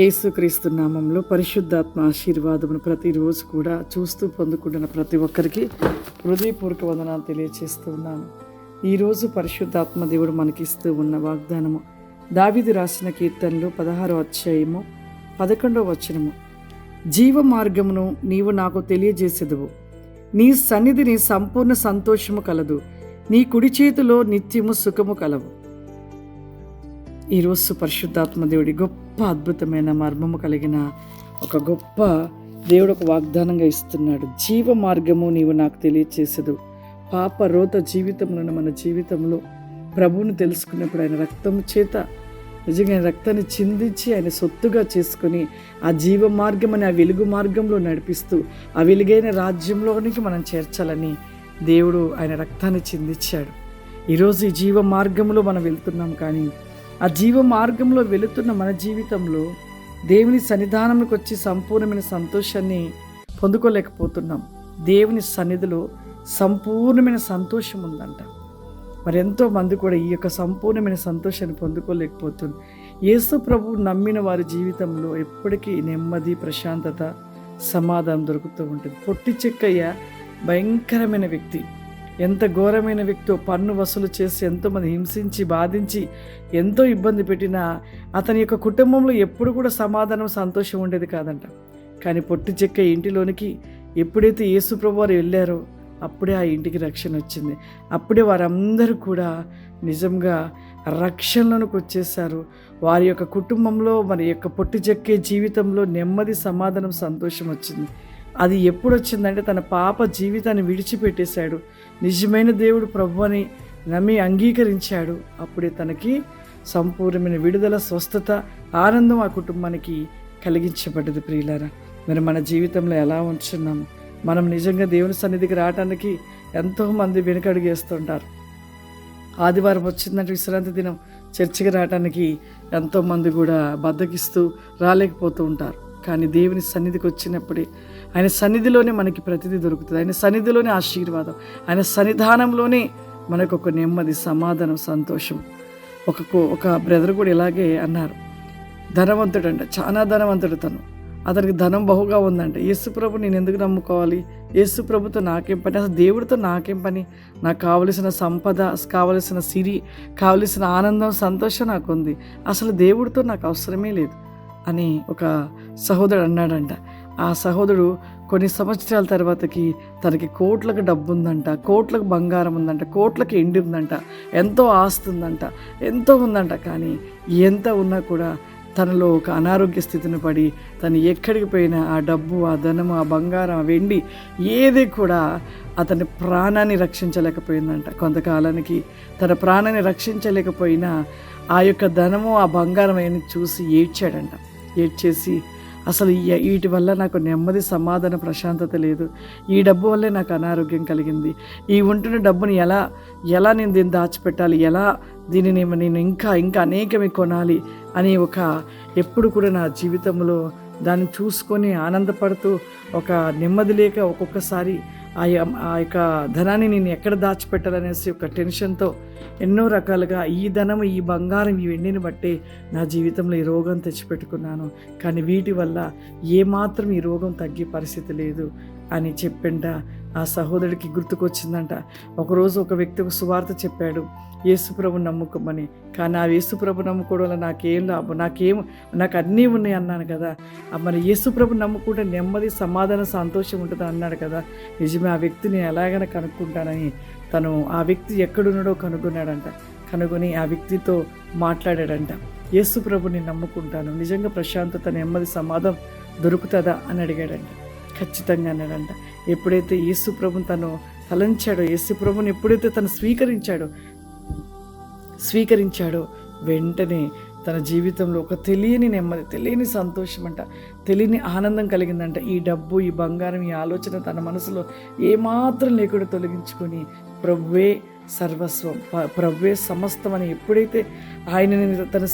యేసుక్రీస్తు నామంలో పరిశుద్ధాత్మ ఆశీర్వాదమును ప్రతిరోజు కూడా చూస్తూ పొందుకుంటున్న ప్రతి ఒక్కరికి హృదయపూర్వక వందనాలు తెలియజేస్తూ ఉన్నాను. ఈరోజు పరిశుద్ధాత్మ దేవుడు మనకిస్తూ ఉన్న వాగ్దానము దావీదు రాసిన కీర్తనలు 16వ అధ్యాయము 11వ వచనము. జీవ మార్గమును నీవు నాకు తెలియజేసెదవు, నీ సన్నిధిని సంపూర్ణ సంతోషము కలదు, నీ కుడి చేతిలో నిత్యము సుఖము కలవు. ఈరోజు పరిశుద్ధాత్మ దేవుడి గొప్ప అద్భుతమైన మర్మము కలిగిన ఒక గొప్ప దేవుడు ఒక వాగ్దానంగా ఇస్తున్నాడు. జీవ మార్గము నీవు నాకు తెలియచేసదు. పాప రోత జీవితంలో మన జీవితంలో ప్రభువుని తెలుసుకున్నప్పుడు ఆయన రక్తము చేత నిజంగా ఆయన రక్తాన్ని చిందించి ఆయన సొత్తుగా చేసుకొని ఆ జీవ మార్గం అని ఆ వెలుగు మార్గంలో నడిపిస్తూ ఆ వెలుగైన రాజ్యంలోనికి మనం చేర్చాలని దేవుడు ఆయన రక్తాన్ని చిందించాడు. ఈరోజు ఈ జీవ మార్గంలో మనం వెళ్తున్నాం, కానీ ఆ జీవ మార్గంలో వెళుతున్న మన జీవితంలో దేవుని సన్నిధానంలోకి వచ్చి సంపూర్ణమైన సంతోషాన్ని పొందుకోలేకపోతున్నాం. దేవుని సన్నిధిలో సంపూర్ణమైన సంతోషం ఉందంట. మరి ఎంతో మంది కూడా ఈ యొక్క సంపూర్ణమైన సంతోషాన్ని పొందుకోలేకపోతున్నారు. యేసు ప్రభువు నమ్మిన వారి జీవితంలో ఎప్పటికీ నెమ్మది, ప్రశాంతత, సమాధానం దొరుకుతూ ఉంటుంది. పొట్టి చెక్కయ్య భయంకరమైన వ్యక్తి, ఎంత ఘోరమైన వ్యక్తో, పన్ను వసూలు చేసి ఎంతోమంది హింసించి బాధించి ఎంతో ఇబ్బంది పెట్టినా అతని యొక్క కుటుంబంలో ఎప్పుడు కూడా సమాధానం, సంతోషం ఉండేది కాదంట. కానీ పొట్టి చెక్క ఇంటిలోనికి ఎప్పుడైతే యేసు ప్రభు వారు వెళ్ళారో అప్పుడే ఆ ఇంటికి రక్షణ వచ్చింది. అప్పుడే వారందరూ కూడా నిజంగా రక్షణలోనికి వచ్చేసారు. వారి యొక్క కుటుంబంలో మరి యొక్క పొట్టి చెక్కే జీవితంలో నెమ్మది, సమాధానం, సంతోషం వచ్చింది. అది ఎప్పుడు వచ్చిందంటే తన పాప జీవితాన్ని విడిచిపెట్టేశాడు, నిజమైన దేవుడు ప్రభు అని నమ్మి అంగీకరించాడు. అప్పుడే తనకి సంపూర్ణమైన విడుదల, స్వస్థత, ఆనందం ఆ కుటుంబానికి కలిగించబడ్డది. ప్రియులారా, మరి మన జీవితంలో ఎలా ఉంచున్నాము? మనం నిజంగా దేవుని సన్నిధికి రావడానికి ఎంతోమంది వెనుకడుగేస్తుంటారు. ఆదివారం వచ్చిందంటే విశ్రాంతి దినం చర్చికి రావడానికి ఎంతోమంది కూడా బద్దకిస్తూ రాలేకపోతూ ఉంటారు. కానీ దేవుని సన్నిధికి వచ్చినప్పుడే ఆయన సన్నిధిలోనే మనకి ప్రతిదీ దొరుకుతుంది. ఆయన సన్నిధిలోనే ఆశీర్వాదం, ఆయన సన్నిధానంలోనే మనకు ఒక నెమ్మది, సమాధానం, సంతోషం. ఒక బ్రదర్ కూడా ఇలాగే అన్నారు. ధనవంతుడంట, చాలా ధనవంతుడు తను. అతనికి ధనం బహుగా ఉందంట. యేసు ప్రభు నేను ఎందుకు నమ్ముకోవాలి? యేసు ప్రభుతో నాకేం పని? అసలు దేవుడితో నాకేం పని? నాకు కావలసిన సంపద, కావలసిన సిరి, కావలసిన ఆనందం, సంతోషం నాకు ఉంది. అసలు దేవుడితో నాకు అవసరమే లేదు అని ఒక సహోదరుడు అన్నాడంట. ఆ సహోదరుడు కొన్ని సంవత్సరాల తర్వాతకి తనకి కోట్లకు డబ్బు ఉందంట, కోట్లకు బంగారం ఉందంట, కోట్లకు ఎండి ఉందంట, ఎంతో ఆస్తి ఉందంట, ఎంతో ఉందంట. కానీ ఎంత ఉన్నా కూడా తనలో ఒక అనారోగ్య స్థితిని పడి తను ఎక్కడికి పోయినా ఆ డబ్బు, ఆ ధనము, ఆ బంగారం, ఆ వెండి ఏది కూడా అతని ప్రాణాన్ని రక్షించలేకపోయిందంట. కొంతకాలానికి తన ప్రాణాన్ని రక్షించలేకపోయినా ఆ యొక్క ధనము, ఆ బంగారం అని చూసి ఏడ్చాడంట. ఏడ్చేసి అసలు వీటి వల్ల నాకు నెమ్మది, సమాధాన, ప్రశాంతత లేదు, ఈ డబ్బు వల్లే నాకు అనారోగ్యం కలిగింది, ఈ ఉంటున్న డబ్బుని ఎలా నేను దీన్ని దాచిపెట్టాలి, ఎలా దీనిని నేను ఇంకా అనేకమే కొనాలి అని ఎప్పుడు కూడా నా జీవితంలో దాన్ని చూసుకొని ఆనందపడుతూ ఒక నెమ్మది లేక ఒక్కొక్కసారి ఆ యొక్క ధనాన్ని నేను ఎక్కడ దాచిపెట్టాలనేసి ఒక టెన్షన్తో ఎన్నో రకాలుగా ఈ ధనము, ఈ బంగారం, ఈ వెండిని బట్టే నా జీవితంలో ఈ రోగం తెచ్చిపెట్టుకున్నాను, కానీ వీటి వల్ల ఏమాత్రం ఈ రోగం తగ్గే పరిస్థితి లేదు అని చెప్పింట. ఆ సహోదరుడికి గుర్తుకొచ్చిందంట. ఒకరోజు ఒక వ్యక్తి ఒక సువార్త చెప్పాడు, యేసుప్రభు నమ్ముకోమని. కానీ ఆ యేసుప్రభు నమ్ముకోవడం వల్ల నాకేం లాభం? నాకు అన్నీ ఉన్నాయి అన్నాను కదా. మరి యేసుప్రభు నమ్ముకుంటే నెమ్మది, సమాధానం, సంతోషం ఉంటుంది అన్నాడు కదా. నిజమే, ఆ వ్యక్తిని ఎలాగైనా కనుక్కుంటానని తను ఆ వ్యక్తి ఎక్కడున్నాడో కనుగొన్నాడంట. కనుగొని ఆ వ్యక్తితో మాట్లాడాడంట. యేసుప్రభుని నమ్ముకుంటాను, నిజంగా ప్రశాంతత, నెమ్మది, సమాధానం దొరుకుతుందా అని అడిగాడంట. ఖచ్చితంగా అన్నాడంట. ఎప్పుడైతే యేసుప్రభుని తను తలంచాడో, యేసుప్రభుని ఎప్పుడైతే తను స్వీకరించాడో వెంటనే తన జీవితంలో ఒక తెలియని నెమ్మది, తెలియని సంతోషం అంట, తెలియని ఆనందం కలిగిందంట. ఈ డబ్బు, ఈ బంగారం, ఈ ఆలోచన తన మనసులో ఏమాత్రం లేకుండా తొలగించుకొని ప్రభువే సర్వస్వం, ప్రభువే సమస్తం అని ఎప్పుడైతే ఆయనని తను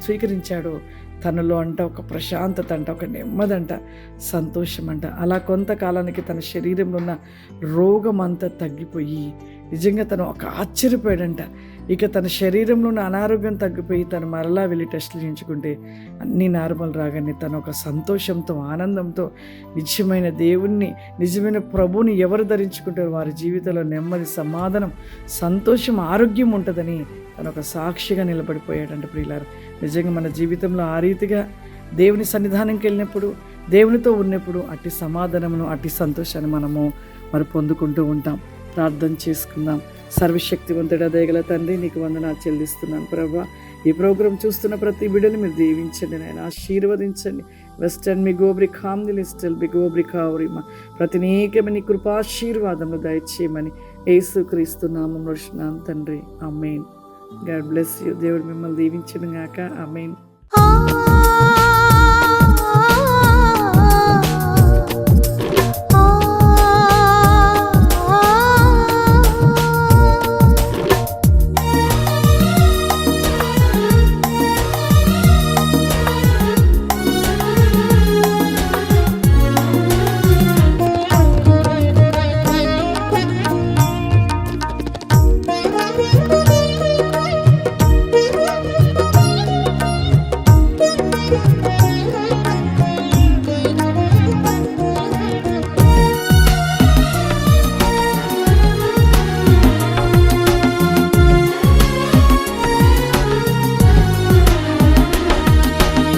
స్వీకరించాడో తనలో అంట ఒక ప్రశాంతత అంట, ఒక నెమ్మది అంట, సంతోషం అంట. అలా కొంతకాలానికి తన శరీరంలో ఉన్న రోగం అంతా తగ్గిపోయి నిజంగా తను ఒక ఆశ్చర్యపోయాడంట. ఇక తన శరీరంలోని అనారోగ్యం తగ్గిపోయి తను మరలా వెళ్ళి టెస్టులు చేయించుకుంటే అన్నీ నార్మల్ రాగానే తను ఒక సంతోషంతో ఆనందంతో నిజమైన దేవుణ్ణి నిజమైన ప్రభువుని ఎవరు ధరించుకుంటారో వారి జీవితంలో నెమ్మది సమాధానం సంతోషం ఆరోగ్యం ఉంటుందని తను ఒక సాక్షిగా నిలబడిపోయాడంట ప్రియులారా. నిజంగా మన జీవితంలో ఆ రీతిగా దేవుని సన్నిధానంకి వెళ్ళినప్పుడు దేవునితో ఉన్నప్పుడు అట్టి సమాధానమును అట్టి సంతోషాన్ని మనము మరి పొందుకుంటూ ఉంటాం. ప్రార్థన చేసుకుందాం. సర్వశక్తివంతుడా దయగల తండ్రి, నీకు వందనాలు చెల్లిస్తున్నాను ప్రభా. ఈ ప్రోగ్రాం చూస్తున్న ప్రతి బిడ్డని మీరు దీవించండి నాయన, ఆశీర్వదించండి. వెస్టర్న్ మీ గోబ్రి ఖామ్ది లిస్టల్ బి గోబ్రి కావరిమ ప్రతి నీకమైన నీ కృపాశీర్వాదములు దయచేయమని యేసుక్రీస్తు నామములో అడుగుచున్నాను తండ్రి. ఆమేన్. God bless you. దేవుడు మిమ్మల్ని దీవించును గాక. ఆమేన్.